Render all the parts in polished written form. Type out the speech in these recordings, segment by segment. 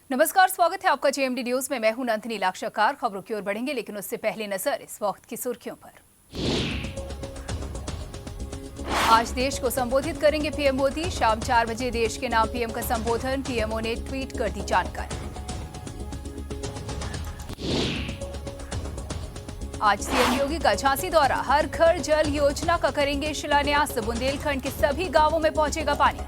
नमस्कार, स्वागत है आपका जेएमडी न्यूज में। मैं हूं नंदिनी लाक्षाकार। खबरों की ओर बढ़ेंगे, लेकिन उससे पहले नजर इस वक्त की सुर्खियों पर। आज देश को संबोधित करेंगे पीएम मोदी। शाम 4 बजे देश के नाम पीएम का संबोधन। पीएमओ ने ट्वीट कर दी जानकारी। आज सीएम योगी का झांसी दौरा। हर घर जल योजना का करेंगे शिलान्यास। बुंदेलखंड के सभी गांवों में पहुंचेगा पानी।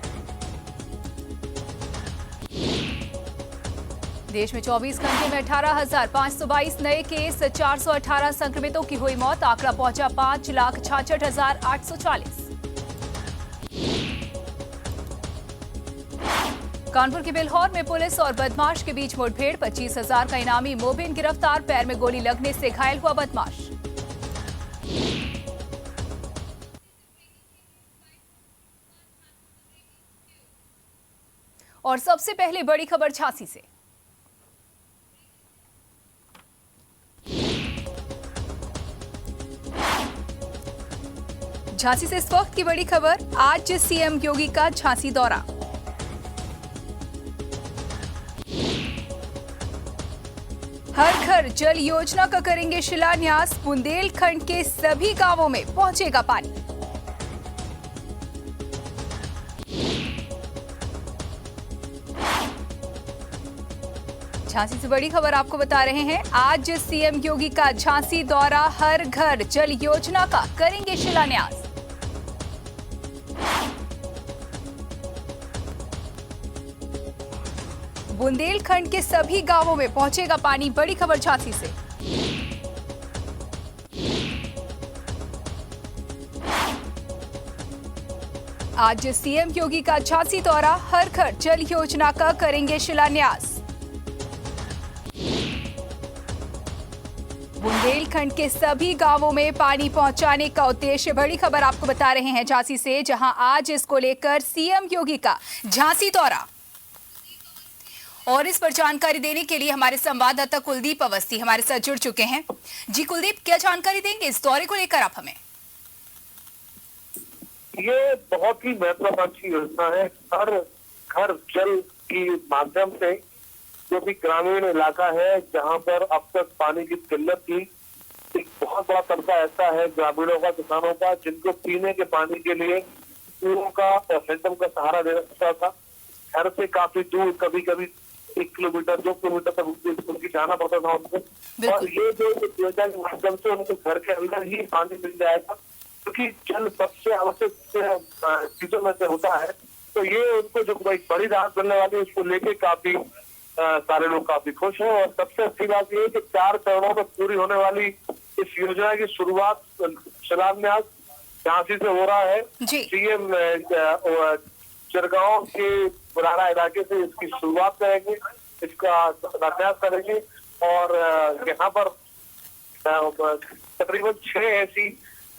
देश में 24 घंटे में 18,522 नए केस, 418 संक्रमितों की हुई मौत। आंकड़ा पहुंचा 5,66,840। कानपुर के बेलहौर में पुलिस और बदमाश के बीच मुठभेड़। 25,000 का इनामी मोबिन गिरफ्तार। पैर में गोली लगने से घायल हुआ बदमाश। और सबसे पहले बड़ी खबर झांसी से। झांसी से इस वक्त की बड़ी खबर। आज सीएम योगी का झांसी दौरा। हर घर जल योजना का करेंगे शिलान्यास। बुंदेलखंड के सभी गांवों में पहुंचेगा पानी। झांसी से बड़ी खबर आपको बता रहे हैं। आज सीएम योगी का झांसी दौरा। हर घर जल योजना का करेंगे शिलान्यास। बुंदेलखंड के सभी गांवों में पहुंचेगा पानी। बड़ी खबर झांसी से। आज सीएम योगी का झांसी दौरा। हर घर जल योजना का करेंगे शिलान्यास। बुंदेलखंड के सभी गांवों में पानी पहुंचाने का उद्देश्य। बड़ी खबर आपको बता रहे हैं झांसी से, जहां आज इसको लेकर सीएम योगी का झांसी दौरा। और इस पर जानकारी देने के लिए हमारे संवाददाता कुलदीप अवस्थी हमारे साथ जुड़ चुके हैं। जी कुलदीप, क्या जानकारी देंगे इस दौरे को लेकर आप हमें? ये बहुत ही महत्वाकांक्षी योजना है। हर घर जल की माध्यम से जो भी ग्रामीण इलाका है जहां पर अब तक पानी की किल्लत थी, एक बहुत बड़ा तबका ऐसा है ग्रामीणों का, किसानों का, जिनको पीने के पानी के लिए कुओं का और हैंडपंप का सहारा देना था। घर से काफी दूर, कभी कभी 1 किलोमीटर 2 किलोमीटर तक उनकी जाना पड़ता था उनको। और ये जो योजना के माध्यम से उनको घर के अंदर ही पानी मिल जाएगा, क्योंकि जल सबसे आवश्यक चीजों में से होता है। तो ये उनको जो एक बड़ी राहत मिलने वाली है, उसको लेके काफी सारे लोग काफी खुश हैं। और सबसे अच्छी बात यह है कि 4 चरणों में पूरी होने वाली इस योजना की शुरुआत शिलान्यास झांसी से हो रहा है। सीएम चिरगांव के बुराड़ा इलाके से इसकी शुरुआत करेंगे, इसका शिलान्यास करेंगे। और यहाँ पर तकरीबन 6 ऐसी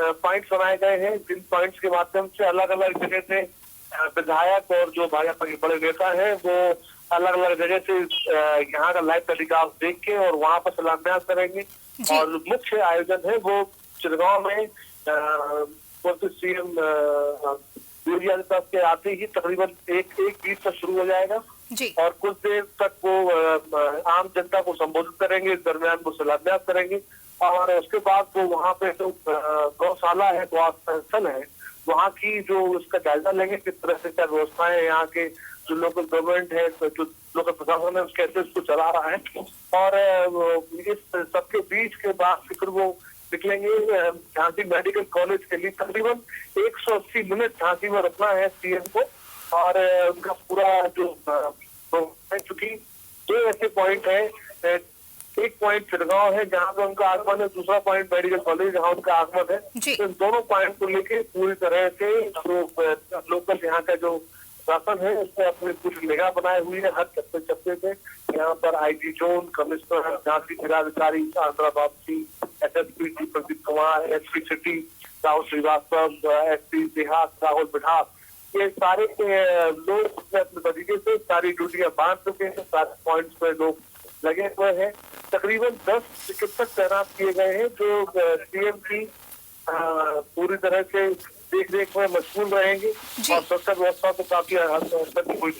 पॉइंट्स बनाए गए हैं, जिन पॉइंट्स के माध्यम से अलग अलग जगह से विधायक और जो भाजपा के बड़े नेता हैं वो अलग अलग जगह से यहाँ का लाइव टेलीकास्ट देख के और वहाँ पर शिलान्यास करेंगे। और मुख्य आयोजन है वो चिरगांव में सीएम योगी आदित्यनाथ के आते ही तकरीबन 1:20 तक शुरू हो जाएगा। और कुछ देर तक वो आम जनता को संबोधित करेंगे। इस दरमियान वो शिलान्यास करेंगे और उसके बाद वो वहाँ पे जो गौशाला है, गौ स्थल है, वहाँ की जो उसका जायजा लेंगे, किस तरह से क्या व्यवस्थाएं यहाँ के जो लोकल गवर्नमेंट है, जो लोकल प्रशासन है, कैसे उसको चला रहा है। और इस सबके बीच के बाद फिर वो निकलेंगे झांसी मेडिकल कॉलेज के लिए। तकरीबन 180 मिनट झांसी में रखना है सीएम को। और उनका पूरा जो चूंकि 2 ऐसे पॉइंट है, एक पॉइंट चिरगांव है जहाँ पे उनका आगमन है, दूसरा पॉइंट मेडिकल कॉलेज जहाँ उनका आगमन है। तो इन दोनों पॉइंट को लेके पूरी तरह से जो लोकल यहाँ का जो शासन है उसने अपनी पूरी निगाह बनाई हुई है। हर चप्पे चप्पे पे यहाँ पर आईजी जोन, कमिश्नर, झांसी जिलाधिकारी Andra Vamsi, SSP Pradeep Kumar, SP city Rahul Srivastava, SP देहात राहुल बिठास, ये सारे लोग अपने तरीके से सारी ड्यूटियां बांट चुके हैं। सारे पॉइंट्स पे लोग लगे हुए हैं। तकरीबन 10 चिकित्सक तैनात किए गए हैं जो सीएम की पूरी तरह से देख रेख में मशगूल रहेंगे और सुरक्षा व्यवस्था तो काफी हद तक हुई।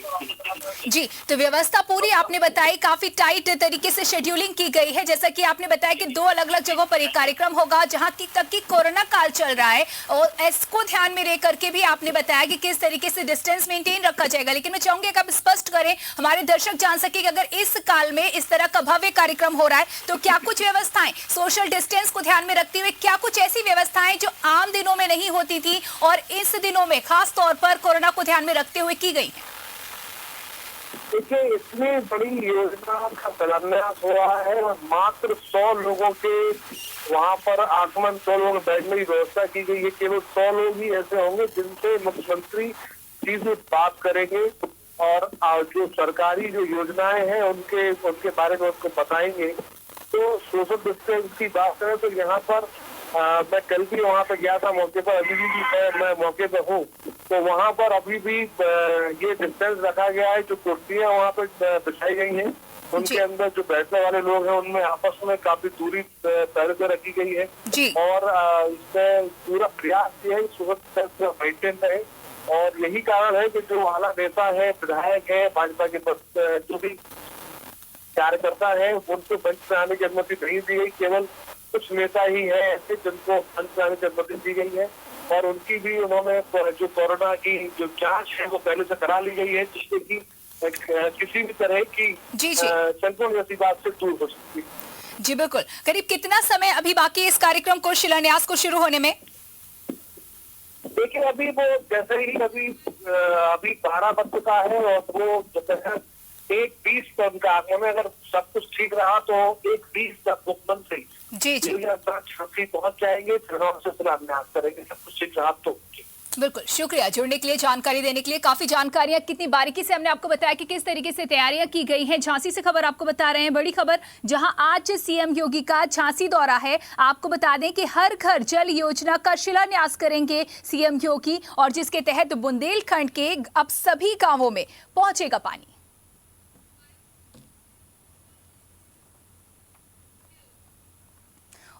जी, तो व्यवस्था पूरी आपने बताई, काफी टाइट तरीके से शेड्यूलिंग की गई है। जैसा कि आपने बताया कि 2 अलग-अलग जगहों पर एक कार्यक्रम होगा, जहां तक कि कोरोना काल चल रहा है और इसको ध्यान में लेकर के भी आपने बताया कि किस तरीके से डिस्टेंस मेंटेन रखा जाएगा। लेकिन मैं चाहूंगी कि आप स्पष्ट करें, हमारे दर्शक जान सके कि अगर इस काल में इस तरह का भव्य कार्यक्रम हो रहा है तो क्या कुछ व्यवस्थाएं सोशल डिस्टेंस को ध्यान में रखते हुए, क्या कुछ ऐसी व्यवस्थाएं जो आम दिनों में नहीं होती थी और इस दिनों में खास तौर पर कोरोना को ध्यान में रखते हुए की गई है? देखिए, इतनी बड़ी योजना का शिलान्यास हुआ है और मात्र 100 लोगों के वहाँ पर आगमन, 100 लोगों के बैठने की व्यवस्था की गई है। केवल 100 लोग ही ऐसे होंगे जिनसे मुख्यमंत्री सीधे बात करेंगे और जो सरकारी जो योजनाएं हैं उनके बारे में उनको बताएंगे। तो सोशल डिस्टेंस की बात करें तो यहाँ पर मैं कल भी वहाँ पे गया था मौके पर, अभी भी मैं मौके पे हूँ, तो वहाँ पर अभी भी ये डिस्टेंस रखा गया है। जो कुर्सियाँ वहाँ पे बिछाई गई हैं उनके अंदर जो बैठने वाले लोग हैं उनमें आपस में काफी दूरी पहले से रखी गई है और इसमें पूरा प्रयास ये है सोशल मेंटेन रहे। और यही कारण है कि जो आला नेता है, विधायक है, भाजपा के जो भी कार्यकर्ता है, उनको मंच में आने की अनुमति नहीं दी गई। केवल कुछ नेता ही है ऐसे जिनको मंच में आने की अनुमति दी गई है और उनकी भी उन्होंने जो कोरोना की जो जांच है वो पहले से करा ली गई है, जिससे कि किसी भी तरह की संक्रमण जैसी बात से दूर हो सकती है। जी बिल्कुल। करीब कितना समय अभी बाकी इस कार्यक्रम को, शिलान्यास को शुरू होने में? देखिए, अभी वो जैसे ही अभी 12 बज चुका है और वो दोपहर 1:20 पर उनका आगमन है। अगर सब कुछ ठीक रहा तो 1:20 तक मुख्यमंत्री छाती पहुंच जाएंगे, फिर से शिलान्यास करेंगे। सब कुछ ठीक रहा तो। बिल्कुल, शुक्रिया जुड़ने के लिए, जानकारी देने के लिए। काफी जानकारियां कितनी बारीकी से हमने आपको बताया कि किस तरीके से तैयारियां की गई हैं। झांसी से खबर आपको बता रहे हैं, बड़ी खबर, जहां आज सीएम योगी का झांसी दौरा है। आपको बता दें कि हर घर जल योजना का शिलान्यास करेंगे सीएम योगी और जिसके तहत बुंदेलखंड के अब सभी गांवों में पहुंचेगा पानी।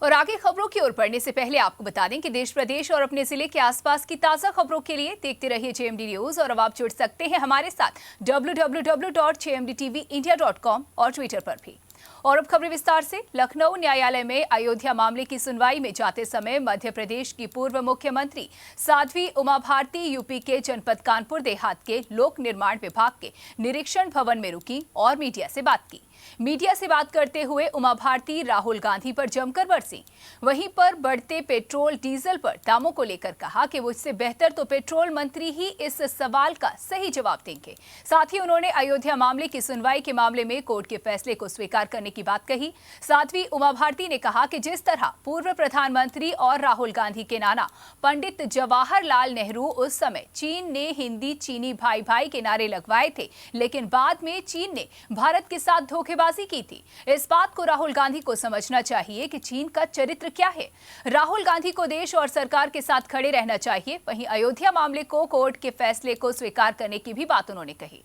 और आगे खबरों की ओर बढ़ने से पहले आपको बता दें कि देश प्रदेश और अपने जिले के आसपास की ताजा खबरों के लिए देखते रहिए JMD न्यूज। और अब आप जुड़ सकते हैं हमारे साथ www.jmdtvindia.com और ट्विटर पर भी। और अब खबरें विस्तार से। लखनऊ न्यायालय में अयोध्या मामले की सुनवाई में जाते समय मध्य प्रदेश की पूर्व मुख्यमंत्री साध्वी उमा भारती यूपी के जनपद कानपुर देहात के लोक निर्माण विभाग के निरीक्षण भवन में रुकी और मीडिया से बात की। मीडिया से बात करते हुए उमा भारती राहुल गांधी पर जमकर बरसी। वहीं पर बढ़ते पेट्रोल डीजल पर दामों को लेकर कहा कि वो इससे बेहतर तो पेट्रोल मंत्री ही इस सवाल का सही जवाब देंगे। साथ ही उन्होंने अयोध्या मामले की सुनवाई के मामले में कोर्ट के फैसले को स्वीकार करने की बात कही। साध्वी उमा भारती ने कहा कि जिस तरह पूर्व प्रधानमंत्री और राहुल गांधी के नाना पंडित जवाहरलाल नेहरू उस समय चीन ने हिंदी चीनी भाई भाई के नारे लगवाए थे, लेकिन बाद में चीन ने भारत के साथ धोखेबाजी की थी। इस बात को राहुल गांधी को समझना चाहिए कि चीन का चरित्र क्या है। राहुल गांधी को देश और सरकार के साथ खड़े रहना चाहिए। वहीं अयोध्या मामले को कोर्ट के फैसले को स्वीकार करने की भी बात उन्होंने कही।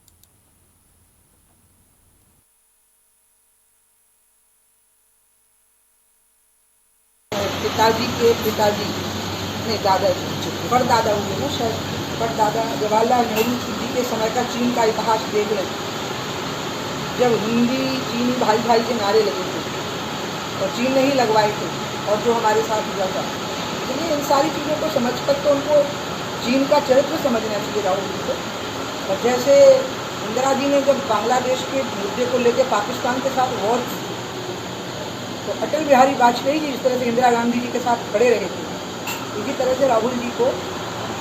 पिताजी के पिताजी ने परदादा हुए ना, शायद परदादा जवाहरलाल नेहरू जी के समय का चीन का इतिहास देख लें, जब हिंदी चीनी भाई भाई के नारे लगे थे और चीन ने ही लगवाए थे और जो हमारे साथ हुआ था। इसलिए इन सारी चीज़ों को समझ कर तो उनको चीन का चरित्र समझना चाहिए राहुल जी को। और जैसे इंदिरा जी ने जब बांग्लादेश के मुद्दे को लेकर पाकिस्तान के साथ वॉर की, तो अटल बिहारी वाजपेयी जी जिस तरह से इंदिरा गांधी जी के साथ खड़े रहे थे, इसी तरह से राहुल जी को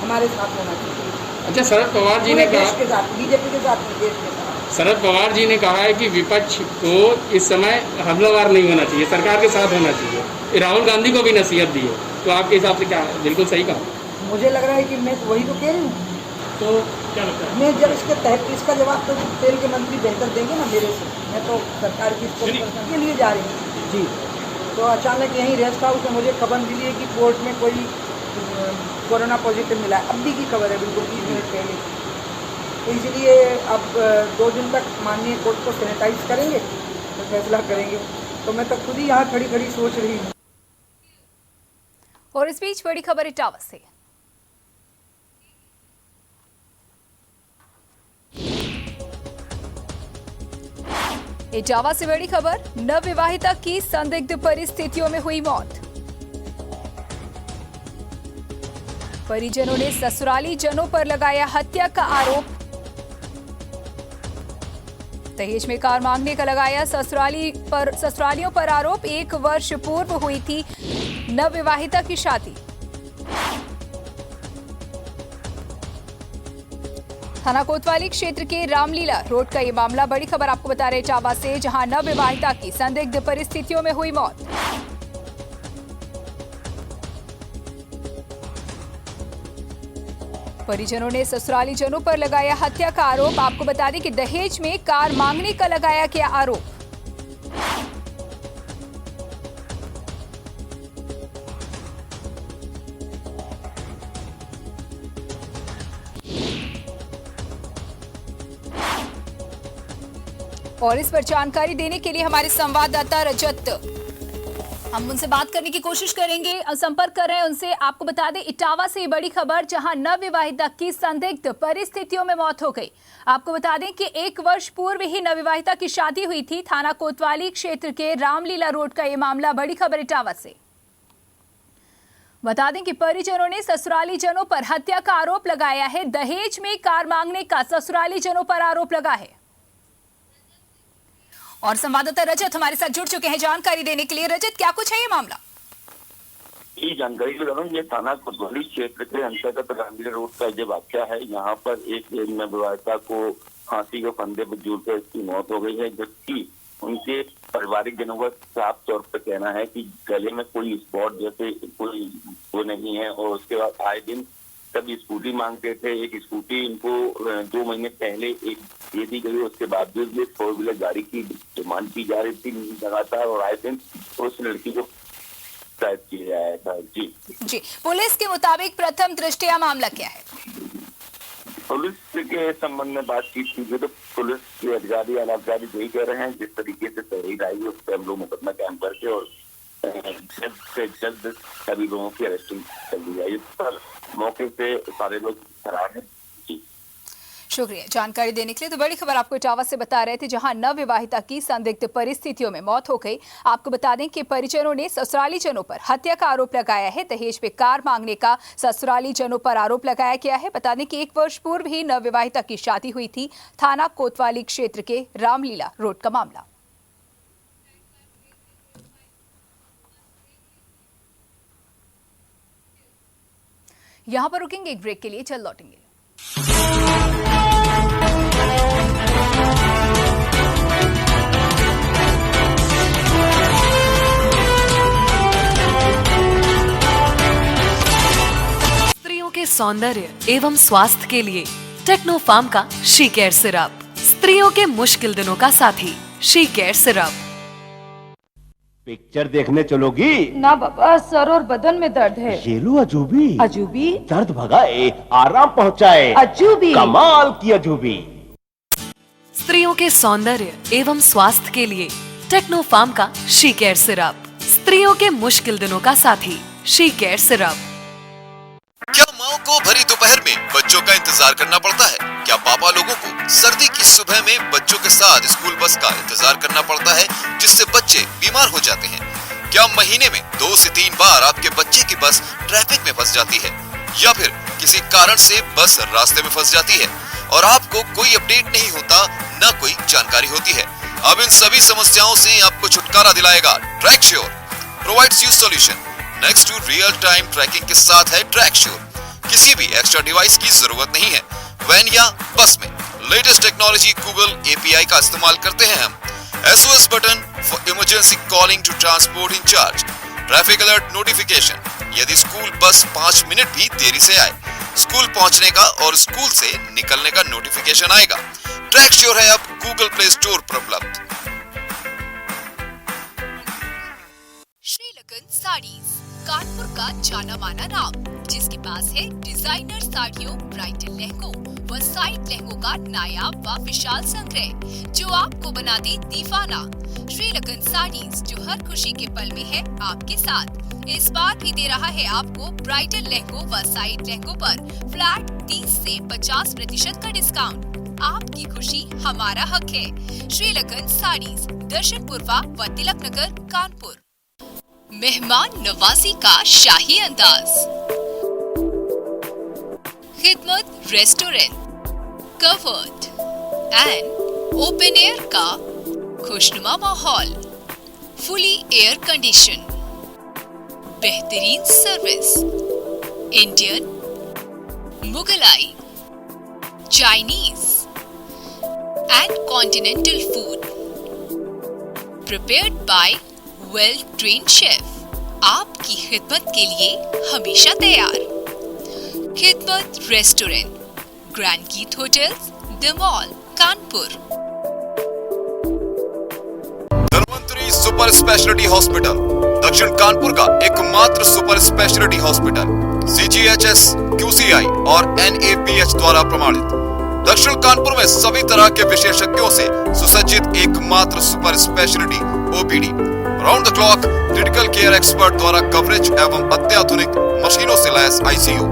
हमारे साथ होना चाहिए। अच्छा, शरद पवार जी ने कहा के साथ, बीजेपी के साथ, देश के साथ। शरद पवार जी ने कहा है कि विपक्ष को इस समय हमलावर नहीं होना चाहिए, सरकार के साथ होना चाहिए। राहुल गांधी को भी नसीहत दी है, तो आपके हिसाब से क्या है? बिल्कुल सही कहा। मुझे लग रहा है कि मैं वही तो कह रही हूँ। तो क्या लगता है? मैं जब इसके तहत इसका जवाब तो तेल के मंत्री बेहतर देंगे ना मेरे से। मैं तो सरकार की के लिए जा रही हूँ जी। तो अचानक यहीं रेस्ट हाउस में मुझे खबर मिली है कि कोर्ट में कोई कोरोना पॉजिटिव मिला है। अभी की खबर है, बिल्कुल 20 मिनट पहले। तो इसलिए अब 2 दिन तक माननीय कोर्ट को सैनिटाइज करेंगे तो फैसला करेंगे। तो मैं तो खुद ही यहाँ खड़ी खड़ी सोच रही हूँ। और इस बीच बड़ी खबर इटावा से। इटावा से बड़ी खबर, नवविवाहिता की संदिग्ध परिस्थितियों में हुई मौत। परिजनों ने ससुराली जनों पर लगाया हत्या का आरोप। दहेज में कार मांगने का लगाया ससुरालियों पर आरोप। 1 वर्ष पूर्व हुई थी नवविवाहिता की शादी। थाना कोतवाली क्षेत्र के रामलीला रोड का ये मामला, बड़ी खबर आपको बता रहे इटावा से, जहां नवविवाहिता की संदिग्ध परिस्थितियों में हुई मौत। परिजनों ने ससुराली जनों पर लगाया हत्या का आरोप। आपको बता दें कि दहेज में कार मांगने का लगाया गया आरोप। और इस पर जानकारी देने के लिए हमारे संवाददाता रजत, हम उनसे बात करने की कोशिश करेंगे, संपर्क कर रहे हैं उनसे। आपको बता दें इटावा से बड़ी खबर, जहां नवविवाहिता की संदिग्ध परिस्थितियों में मौत हो गई। आपको बता दें कि 1 वर्ष पूर्व ही नवविवाहिता की शादी हुई थी। थाना कोतवाली क्षेत्र के रामलीला रोड का ये मामला, बड़ी खबर इटावा से। बता दें कि परिजनों ने ससुराली जनों पर हत्या का आरोप लगाया है। दहेज में कार मांगने का ससुराली जनों पर आरोप लगा है। और संवाददाता रजत हमारे साथ जुड़ चुके हैं जानकारी देने के लिए। रजत, क्या कुछ है ये मामला? ये जानकारी बता रहा हूँ, ये थाना कोतवाली क्षेत्र के अंतर्गत रामलीला रोड का ये वाक्या है। यहाँ पर एक नवविवाहिता को फांसी के फंदे पर झूलकर इसकी मौत हो गई है, जबकि उनके पारिवारिक जनों का साफ तौर पर कहना है कि गले में कोई स्पॉट जैसे कोई वो नहीं है। और उसके बाद आए दिन तब स्कूटी मांगते थे। एक स्कूटी इनको 2 महीने पहले एक दे दी गई, उसके बावजूद भी 4 व्हीलर गाड़ी की डिमांड की जा रही थी लगातार, और आए दिन उस लड़की को कैद किया जाया था। जी, पुलिस के मुताबिक प्रथम दृष्टया मामला क्या है? पुलिस के संबंध में बातचीत की गई तो पुलिस के अधिकारी आला अधिकारी यही कह रहे हैं, जिस तरीके से तहरीर आई उस पर हम लोग मुकदमा कायम करके और जल्द से जल्द सभी लोगों की अरेस्टिंग कर दी जाएगी। पर मौके से सारे लोग फरार हैं। शुक्रिया जानकारी देने के लिए। तो बड़ी खबर आपको इटावा से बता रहे थे, जहां नवविवाहिता की संदिग्ध परिस्थितियों में मौत हो गई। आपको बता दें कि परिजनों ने ससुराली जनों पर हत्या का आरोप लगाया है। दहेज पे कार मांगने का ससुराली जनों पर आरोप लगाया गया है। बता दें कि 1 वर्ष पूर्व ही नवविवाहिता की शादी हुई थी। थाना कोतवाली क्षेत्र के रामलीला रोड का मामला। यहां पर रुकेंगे एक ब्रेक के लिए, चल लौटेंगे। स्त्रियों के सौंदर्य एवं स्वास्थ्य के लिए टेक्नो फार्म का शी केयर सिरप, स्त्रियों के मुश्किल दिनों का साथी शी केयर सिरप। पिक्चर देखने चलोगी? ना बाबा, सर और बदन में दर्द है। ये लो अजूबी। अजूबी? दर्द भगाए, आराम पहुँचाए। अजूबी? कमाल की अजूबी। स्त्रियों के सौंदर्य एवं स्वास्थ्य के लिए टेक्नो फार्म का शी केयर सिरप, स्त्रियों के मुश्किल दिनों का साथी शी केयर सिरप। क्या माओ को भरी दोपहर में बच्चों का इंतजार करना पड़ता है? क्या पापा लोगों को सर्दी की सुबह में बच्चों के साथ स्कूल बस का इंतजार करना पड़ता है, जिससे बच्चे बीमार हो जाते हैं? क्या महीने में 2 से 3 बार आपके बच्चे की बस ट्रैफिक में फंस जाती है, या फिर किसी कारण से बस रास्ते में फंस जाती है और आपको कोई अपडेट नहीं होता, न कोई जानकारी होती है? अब इन सभी समस्याओं से आपको छुटकारा दिलाएगा Tracksure, provides you solution. Next to real time tracking के साथ है ट्रैकश्योर। किसी भी एक्स्ट्रा डिवाइस की जरूरत नहीं है। वैन या बस में लेटेस्ट टेक्नोलॉजी गूगल API का इस्तेमाल करते हैं हम। SOS button for emergency calling to transport incharge, traffic alert notification यदि स्कूल बस 5 मिनट भी देरी से आए, स्कूल पहुंचने का और स्कूल से निकलने का नोटिफिकेशन आएगा। ट्रैकश्योर है अब गूगल प्ले स्टोर पर उपलब्ध। श्रीलकन साड़ीज, कानपुर का जाना माना नाम, जिसके पास है डिजाइनर साड़ियों, ब्राइडल लहंगों व साइड लहंगों का नायाब व विशाल संग्रह, जो आपको बना दे दीवाना। श्रीलकन साड़ीज, जो हर खुशी के पल में है आपके साथ, इस बार भी दे रहा है आपको ब्राइडल लहंगों व साइड लहंगों पर फ्लैट 30 से 50% का डिस्काउंट। आपकी खुशी हमारा हक है। श्रीलगन साड़ीज, दर्शन पूर्वा व तिलक नगर, कानपुर। मेहमान नवाजी का शाही अंदाज, Khidmat restaurant, covered and open air का खुशनुमा माहौल, फुली एयर कंडीशन, बेहतरीन service, Indian, Mughlai, Chinese and continental food prepared by well trained chef, आपकी खिदमत के लिए हमेशा तैयार। Khidmat restaurant, grand Geet hotels, the mall, Kanpur. Dhanvantari super speciality hospital, दक्षिण कानपुर का एकमात्र super speciality hospital, CGHS, QCI और NABH द्वारा प्रमाणित। दक्षिण कानपुर में सभी तरह के विशेषज्ञों से सुसज्जित एकमात्र super speciality OPD, round the clock critical care expert द्वारा कवरेज एवं अत्याधुनिक मशीनों से लैस ICU।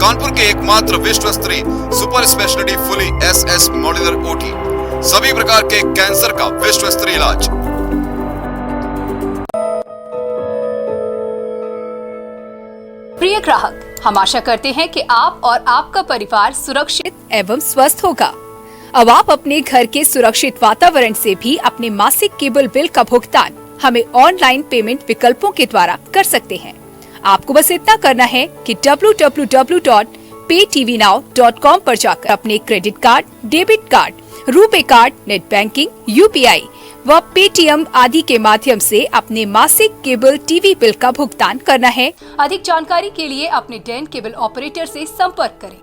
कानपुर के एकमात्र विश्व स्तरीय super speciality fully SS modular OT, सभी प्रकार के कैंसर का विश्व स्तरीय इलाज। प्रिय ग्राहक, हम आशा करते हैं कि आप और आपका परिवार सुरक्षित एवं स्वस्थ होगा। अब आप अपने घर के सुरक्षित वातावरण से भी अपने मासिक केबल बिल का भुगतान हमें ऑनलाइन पेमेंट विकल्पों के द्वारा कर सकते हैं। आपको बस इतना करना है कि www.paytvnow.com पर जाकर अपने credit card, debit card, RuPay card, net banking, UPI व पेटीएम आदि के माध्यम से अपने मासिक केबल टीवी बिल का भुगतान करना है। अधिक जानकारी के लिए अपने डैन केबल ऑपरेटर से संपर्क करें।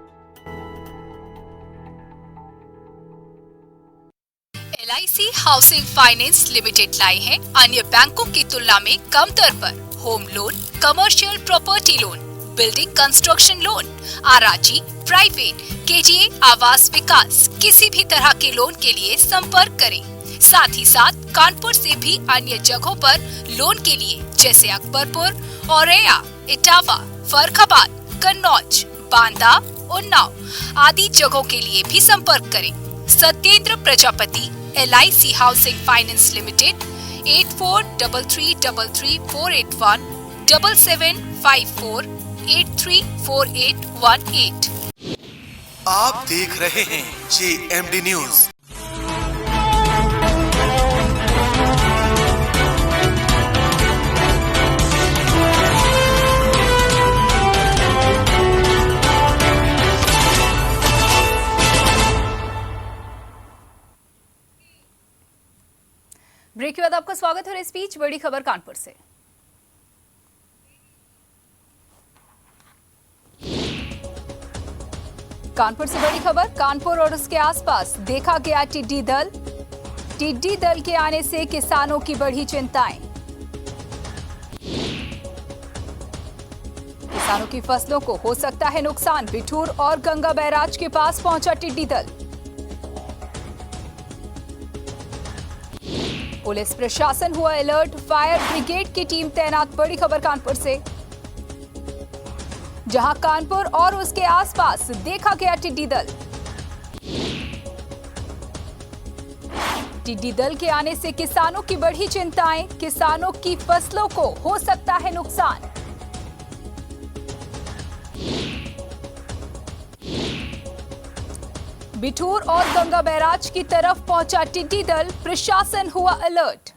LIC हाउसिंग फाइनेंस लिमिटेड लाए हैं अन्य बैंकों की तुलना में कम दर पर home loan, commercial property loan, building construction loan, RRG, private, KGA, आवास विकास, किसी भी तरह के लोन के लिए संपर्क करें। साथ ही साथ कानपुर से भी अन्य जगहों पर लोन के लिए जैसे अकबरपुर, औरैया, इटावा, फर्रुखाबाद, कन्नौज, बांदा, उन्नाव आदि जगहों के लिए भी संपर्क करें। Satyendra Prajapati, LIC housing finance limited, 8433334817 7754834818। आप देख रहे हैं JMD न्यूज। ब्रेक के बाद आपका स्वागत है। इस बीच बड़ी खबर कानपुर से। कानपुर से बड़ी खबर, कानपुर और उसके आसपास देखा गया टिड्डी दल। टिड्डी दल के आने से किसानों की बढ़ी चिंताएं। किसानों की फसलों को हो सकता है नुकसान। बिठूर और गंगा बैराज के पास पहुंचा टिड्डी दल। पुलिस प्रशासन हुआ अलर्ट, फायर ब्रिगेड की टीम तैनात। बड़ी खबर कानपुर से, जहां कानपुर और उसके आसपास देखा गया टिड्डी दल। टिड्डी दल के आने से किसानों की बढ़ी चिंताएं। किसानों की फसलों को हो सकता है नुकसान। बिठूर और गंगा बैराज की तरफ पहुंचा टिड्डी दल। प्रशासन हुआ अलर्ट।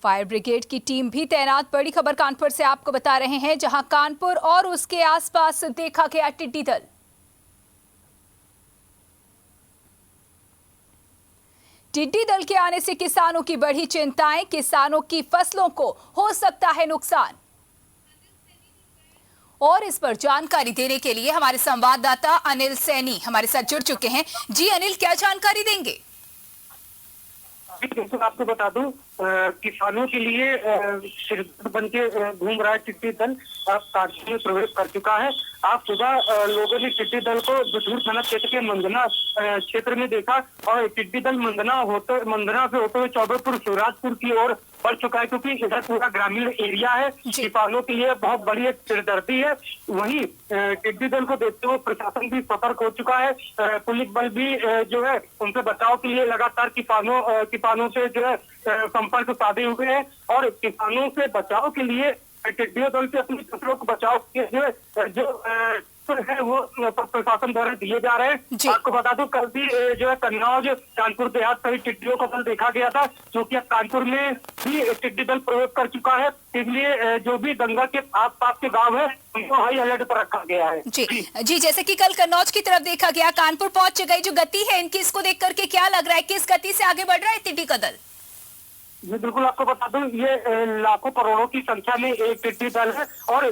फायर ब्रिगेड की टीम भी तैनात। बड़ी खबर कानपुर से आपको बता रहे हैं, जहां कानपुर और उसके आसपास देखा गया टिड्डी दल। टिड्डी दल के आने से किसानों की बढ़ी चिंताएं। किसानों की फसलों को हो सकता है नुकसान। और इस पर जानकारी देने के लिए हमारे संवाददाता अनिल सैनी हमारे साथ जुड़ चुके हैं। जी अनिल, क्या जानकारी देंगे? आपको बता दूं किसानों के लिए सिरदर्द बन के घूम रहा है टिड्डी दल, अब कानपुर में प्रवेश कर चुका है। आज सुबह लोगों ने टिड्डी दल को बिठूर थाना क्षेत्र के मंदना क्षेत्र में देखा और टिड्डी दल मंदना से होते हुए चौबेपुर शिवराजपुर की ओर बढ़ चुका है, क्योंकि इधर पूरा ग्रामीण एरिया है, किसानों के लिए बहुत बड़ी एक सिरदर्दी है। वहीं टिड्डी दल को देखते हुए प्रशासन भी सतर्क हो चुका है। पुलिस बल भी जो है उनसे बचाव के लिए लगातार किसानों से जो है संपर्क साधे हुए हैं और किसानों से बचाव के लिए टिड्डी दल से अपनी फसलों को बचाव के जो है वो प्रशासन द्वारा दिए जा रहे हैं। आपको बता दूं कल भी जो है कन्नौज, कानपुर देहात सहित टिड्डियों का दल देखा गया था, जो कि अब कानपुर में भी टिड्डी दल प्रवेश कर चुका है। इसलिए जो भी गंगा के आसपास के गांव है उनको हाई अलर्ट पर रखा गया है। जी, जैसे कि कल कन्नौज की तरफ देखा गया, कानपुर पहुंच गई जो गति है इनकी, इसको देख करके क्या लग रहा है, किस गति से आगे बढ़ रहा है टिड्डी का दल? जी बिल्कुल, आपको बता दूं ये लाखों करोड़ों की संख्या में एक टिड्डी दल है और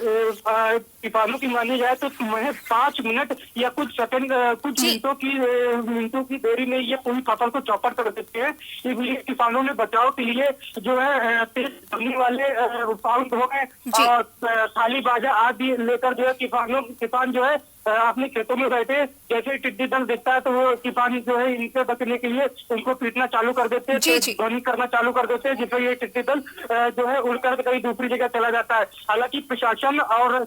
किसानों की मानी जाए तो महज 5 मिनट या कुछ सेकंड कुछ मिनटों की देरी में ये पूरी फसल को चौपट कर देते हैं। इसलिए किसानों ने बचाव के लिए जो है तेज चलने वाले साउंड हो गए और थाली बाजा आदि लेकर जो है किसान जो है अपने खेतों में बैठे, जैसे टिड्डी दल दिखता है तो वो किसान जो है इनसे बचने के लिए उनको पीटना चालू कर देते हैं, ध्वनि करना चालू कर देते हैं, जिससे ये टिड्डी दल जो है उड़कर कहीं दूसरी जगह चला जाता है। हालांकि प्रशासन और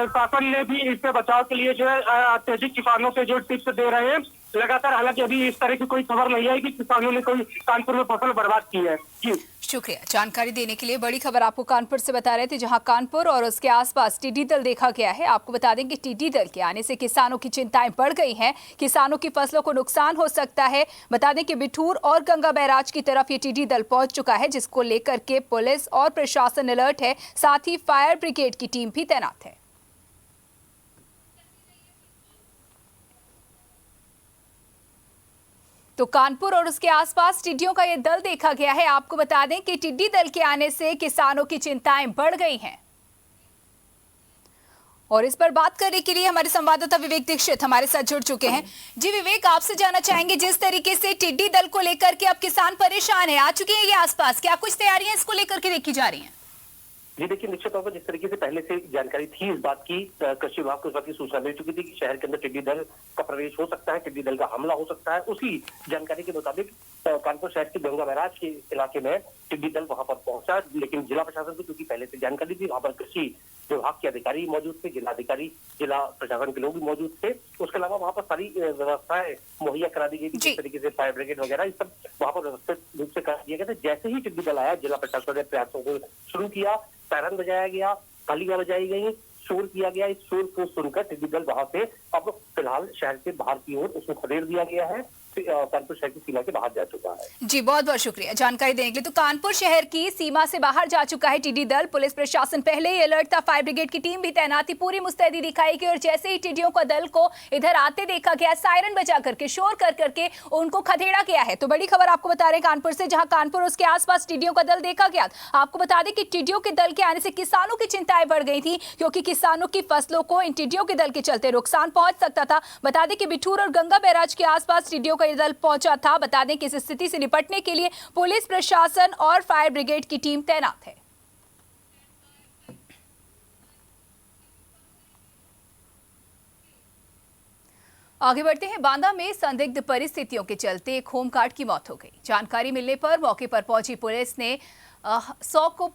शासन ने भी इससे बचाव के लिए जो है अत्यधिक किसानों से जो टिप्स दे रहे हैं लगातार। हालांकि अभी इस तरह की कोई खबर नहीं आई कि किसानों ने कोई कानपुर में फसल बर्बाद की है। जी शुक्रिया जानकारी देने के लिए। बड़ी खबर आपको कानपुर से बता रहे थे, जहां कानपुर और उसके आसपास टिड्डी दल देखा गया है। आपको बता दें कि टिड्डी दल के आने से किसानों की चिंताएं बढ़ गई हैं, किसानों की फसलों को नुकसान हो सकता है। बता दें कि बिठूर और गंगा बैराज की तरफ ये टिड्डी दल पहुंच चुका है, जिसको लेकर के पुलिस और प्रशासन अलर्ट है, साथ ही फायर ब्रिगेड की टीम भी तैनात है। तो कानपुर और उसके आसपास टिड्डियों का ये दल देखा गया है। आपको बता दें कि टिड्डी दल के आने से किसानों की चिंताएं बढ़ गई हैं। और इस पर बात करने के लिए हमारे संवाददाता विवेक दीक्षित हमारे साथ जुड़ चुके हैं। जी विवेक, आपसे जानना चाहेंगे, जिस तरीके से टिड्डी दल को लेकर के अब किसान परेशान है, आ चुके हैं ये आसपास, क्या कुछ तैयारियां इसको लेकर के देखी जा रही हैं? जी देखिए, निश्चित तौर पर जिस तरीके से पहले से जानकारी थी इस बात की, कृषि विभाग को इस बात की सूचना मिल चुकी थी कि शहर के अंदर टिड्डी दल का प्रवेश हो सकता है, टिड्डी दल का हमला हो सकता है। उसी जानकारी के मुताबिक कानपुर शहर के गंगा बैराज के इलाके में टिड्डी दल वहां पर पहुंचा, लेकिन जिला प्रशासन को क्योंकि पहले से जानकारी थी, वहां पर कृषि विभाग के अधिकारी मौजूद थे, जिलाधिकारी, जिला प्रशासन के लोग भी मौजूद थे। उसके अलावा वहां पर सारी व्यवस्थाएं मुहैया करा दी गई थी, जिस तरीके से फायर ब्रिगेड वगैरह ये सब वहां पर व्यवस्थित रूप से कर दिया गया था। जैसे ही टिड्डी दल आया, जिला प्रशासन ने प्रयासों को शुरू किया, सायरन बजाया गया, तालियां बजाई गई, शोर किया गया। इस शोर को सुनकर टिड्डी दल वहां से अब फिलहाल शहर के बाहर की ओर उसको खदेड़ दिया गया है, कानपुर शहर की सीमा के बाहर जा चुका है। जी बहुत बहुत शुक्रिया जानकारी देने के लिए। तो कानपुर शहर की सीमा से बाहर जा चुका है टिड्डी दल, पुलिस प्रशासन पहले ही अलर्ट था, फायर ब्रिगेड की टीम भी तैनात थी, पूरी मुस्तैदी दिखाई गई और जैसे ही टिड्डियों का दल को इधर आते देखा गया, सायरन बजा करके, शोर कर करके उनको खदेड़ा गया है। तो बड़ी खबर आपको बता रहे हैं कानपुर से, जहां कानपुर उसके आसपास टिड्डियों का दल देखा गया। आपको बता दें कि टिड्डियों के दल के आने से किसानों की चिंताएं बढ़ गई थी, क्योंकि किसानों की फसलों को इन टिड्डियों के दल के चलते नुकसान पहुंच सकता था। बता दें कि बिठूर और गंगा बैराज के आसपास टिड्डियों का दल पहुंचा था। बता दें कि इस स्थिति से निपटने के लिए पुलिस प्रशासन और फायर ब्रिगेड की टीम तैनात है। आगे बढ़ते हैं। बांदा में संदिग्ध परिस्थितियों के चलते एक होमगार्ड की मौत हो गई। जानकारी मिलने पर मौके पर पहुंची पुलिस ने शव को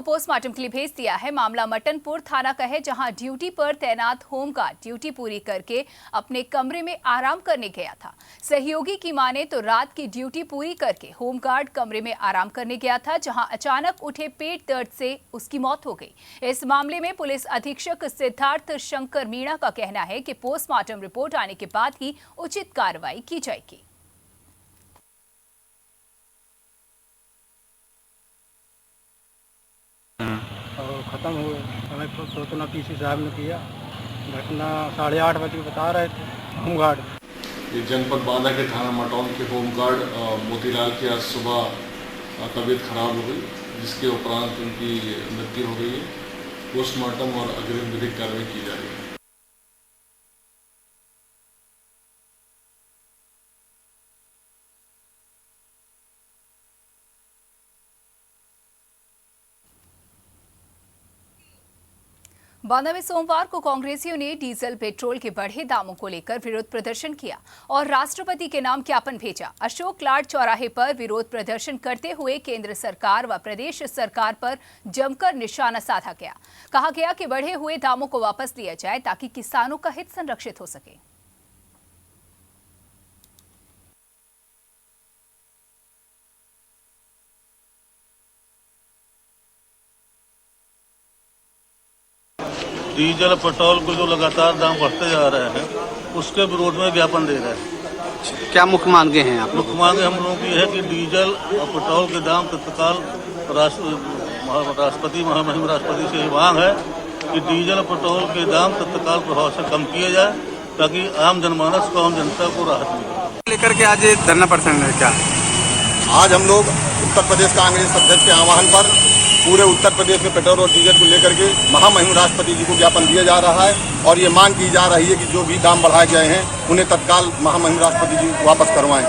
पोस्टमार्टम के लिए भेज दिया है। मामला मटनपुर थाना का है, जहां ड्यूटी पर तैनात होमगार्ड ड्यूटी पूरी करके अपने कमरे में आराम करने गया था। सहयोगी की माने तो रात की ड्यूटी पूरी करके होमगार्ड कमरे में आराम करने गया था, जहां अचानक उठे पेट दर्द से उसकी मौत हो गई। इस मामले में पुलिस अधीक्षक सिद्धार्थ शंकर मीणा का कहना है कि पोस्टमार्टम रिपोर्ट आने के बाद ही उचित कार्रवाई की जाएगी। और ख़त्म हुए, हमें तो सूचना पीसी साहब ने किया। घटना 8:30 बजे बता रहे थे होमगार्ड। ये जनपद बांदा के थाना मटौन के होमगार्ड मोतीलाल की आज सुबह तबीयत खराब हो गई, जिसके उपरांत उनकी मृत्यु हो गई है। पोस्टमार्टम और अग्रिम विधिक कार्रवाई की जा रही है। बांदा में सोमवार को कांग्रेसियों ने डीजल पेट्रोल के बढ़े दामों को लेकर विरोध प्रदर्शन किया और राष्ट्रपति के नाम ज्ञापन भेजा। अशोक लाड चौराहे पर विरोध प्रदर्शन करते हुए केंद्र सरकार व प्रदेश सरकार पर जमकर निशाना साधा गया। कहा गया कि बढ़े हुए दामों को वापस लिया जाए ताकि किसानों का हित संरक्षित हो सके। डीजल पेट्रोल को जो लगातार दाम बढ़ते जा रहे हैं उसके विरोध में ज्ञापन दे रहे हैं। क्या मुख्य मांगे हैं आप? मुख्य मांगे हम लोगों की है कि डीजल और पेट्रोल के दाम तत्काल राष्ट्रपति महामहिम राष्ट्रपति से ये मांग है कि डीजल और पेट्रोल के दाम तत्काल प्रभाव से कम किए जाए ताकि आम जनमानस को, आम जनता को राहत मिले। लेकर के आज धरना प्रदर्शन है क्या? आज हम लोग उत्तर प्रदेश कांग्रेस अध्यक्ष के आह्वान पर पूरे उत्तर प्रदेश में पेट्रोल और डीजल को लेकर के महामहिम राष्ट्रपति जी को ज्ञापन दिया जा रहा है और ये मांग की जा रही है कि जो भी दाम बढ़ाए गए हैं उन्हें तत्काल महामहिम राष्ट्रपति जी वापस करवाएं।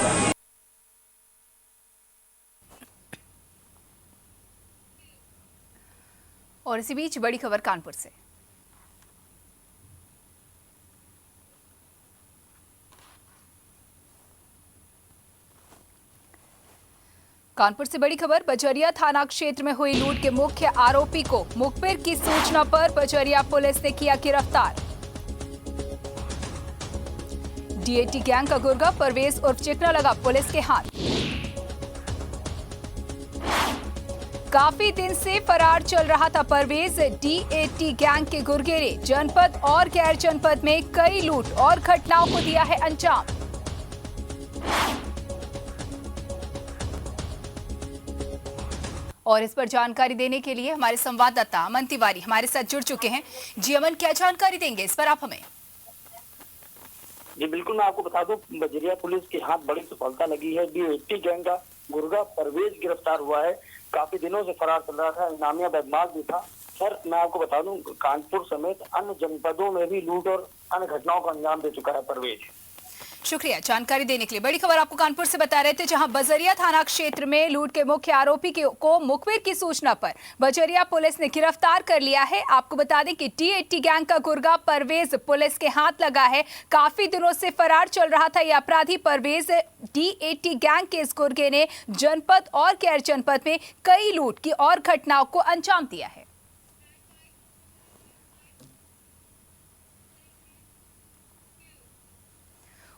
और इसी बीच बड़ी खबर कानपुर से। कानपुर से बड़ी खबर, बजरिया थाना क्षेत्र में हुई लूट के मुख्य आरोपी को मुखबिर की सूचना पर बजरिया पुलिस ने किया गिरफ्तार। डीएटी गैंग का गुर्गा परवेज उर्फ चिकना लगा पुलिस के हाथ। काफी दिन से फरार चल रहा था परवेज। डीएटी गैंग के गुर्गे ने जनपद और गैर जनपद में कई लूट और घटनाओं को दिया है अंजाम। और इस पर जानकारी देने के लिए हमारे संवाददाता अमन तिवारी हमारे साथ जुड़ चुके हैं। जी अमन, क्या जानकारी देंगे इस पर आप हमें? जी बिल्कुल, मैं आपको बता दूं, बजरिया पुलिस के हाथ बड़ी सफलता लगी है। डीएटी गैंग का गुर्गा परवेज गिरफ्तार हुआ है। काफी दिनों से फरार चल रहा था, इनामिया बदमाश भी था। सर, मैं आपको बता दूं, कानपुर समेत अन्य जनपदों में भी लूट और अन्य घटनाओं को अंजाम दे चुका है परवेज। शुक्रिया जानकारी देने के लिए। बड़ी खबर आपको कानपुर से बता रहे थे, जहां बजरिया थाना क्षेत्र में लूट के मुख्य आरोपी को मुखबिर की सूचना पर बजरिया पुलिस ने गिरफ्तार कर लिया है। आपको बता दें कि डीएटी गैंग का गुर्गा परवेज पुलिस के हाथ लगा है। काफी दिनों से फरार चल रहा था यह अपराधी परवेज। डीएटी गैंग के इस गुर्गे ने जनपद और गैर जनपद में कई लूट की और घटनाओं को अंजाम दिया है।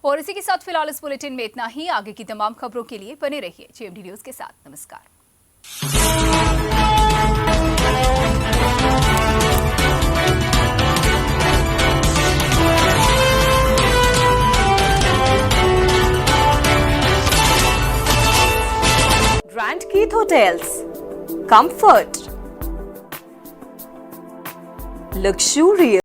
और इसी के साथ फिलहाल इस बुलेटिन में इतना ही। आगे की तमाम खबरों के लिए बने रहिए जेएमडी न्यूज के साथ। नमस्कार। Grand Keith hotels, comfort, luxurious